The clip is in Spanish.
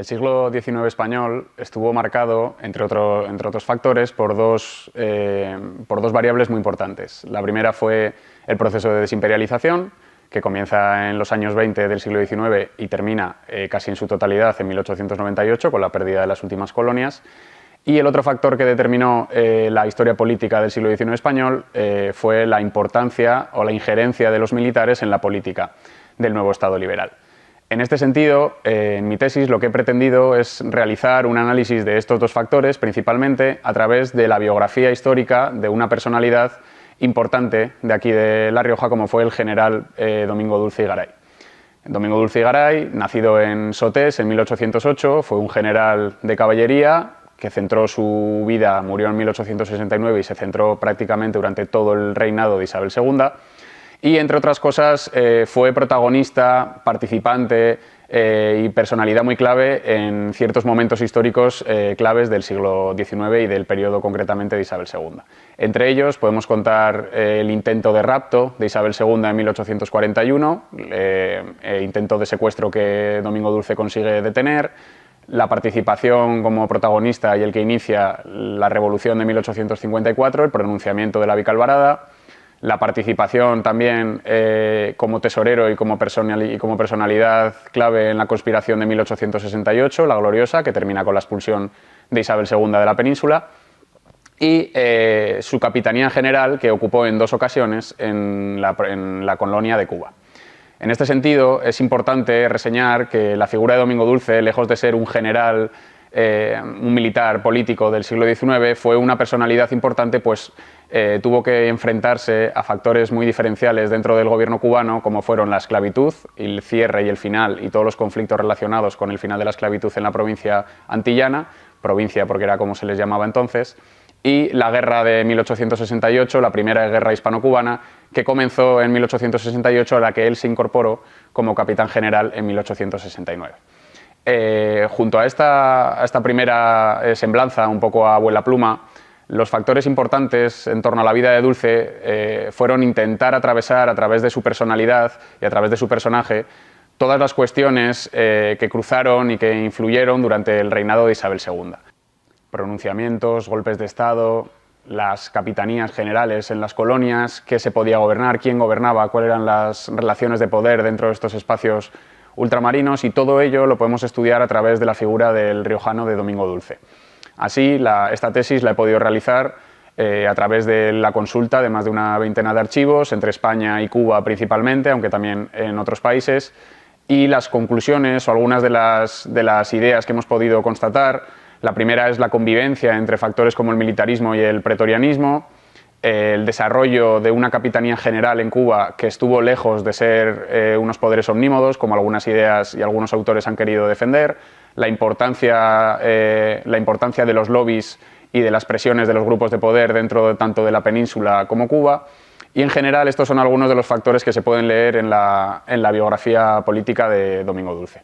El siglo XIX español estuvo marcado, entre otros factores, por dos variables muy importantes. La primera fue el proceso de desimperialización, que comienza en los años 20 del siglo XIX y termina casi en su totalidad en 1898, con la pérdida de las últimas colonias. Y el otro factor que determinó la historia política del siglo XIX español fue la importancia o la injerencia de los militares en la política del nuevo Estado liberal. En este sentido, en mi tesis lo que he pretendido es realizar un análisis de estos dos factores, principalmente a través de la biografía histórica de una personalidad importante de aquí de La Rioja, como fue el general Domingo Dulce y Garay. Domingo Dulce y Garay, nacido en Sotés en 1808, fue un general de caballería que centró su vida, murió en 1869 y se centró prácticamente durante todo el reinado de Isabel II. Y, entre otras cosas, fue protagonista, participante y personalidad muy clave en ciertos momentos históricos claves del siglo XIX y del periodo concretamente de Isabel II. Entre ellos podemos contar el intento de rapto de Isabel II en 1841, intento de secuestro que Domingo Dulce consigue detener, la participación como protagonista y el que inicia la Revolución de 1854, el pronunciamiento de la Vicalvarada, la participación también como tesorero y como personalidad clave en la conspiración de 1868, la gloriosa, que termina con la expulsión de Isabel II de la península, y su capitanía general, que ocupó en dos ocasiones en la colonia de Cuba. En este sentido, es importante reseñar que la figura de Domingo Dulce, lejos de ser un general, un militar político del siglo XIX, fue una personalidad importante, pues tuvo que enfrentarse a factores muy diferenciales dentro del gobierno cubano, como fueron la esclavitud, el cierre y el final y todos los conflictos relacionados con el final de la esclavitud en la provincia antillana, provincia porque era como se les llamaba entonces, y la guerra de 1868, la primera guerra hispano-cubana, que comenzó en 1868, a la que él se incorporó como capitán general en 1869. Junto a esta primera semblanza, un poco a abuela pluma, los factores importantes en torno a la vida de Dulce fueron intentar atravesar a través de su personalidad y a través de su personaje todas las cuestiones que cruzaron y que influyeron durante el reinado de Isabel II. Pronunciamientos, golpes de Estado, las capitanías generales en las colonias, qué se podía gobernar, quién gobernaba, cuáles eran las relaciones de poder dentro de estos espacios ultramarinos, y todo ello lo podemos estudiar a través de la figura del riojano de Domingo Dulce. Así, esta tesis la he podido realizar a través de la consulta de más de una veintena de archivos, entre España y Cuba principalmente, aunque también en otros países, y las conclusiones o algunas de las ideas que hemos podido constatar. La primera es la convivencia entre factores como el militarismo y el pretorianismo, el desarrollo de una capitanía general en Cuba que estuvo lejos de ser unos poderes omnímodos, como algunas ideas y algunos autores han querido defender, la importancia de los lobbies y de las presiones de los grupos de poder dentro tanto de la península como Cuba, y en general estos son algunos de los factores que se pueden leer en la biografía política de Domingo Dulce.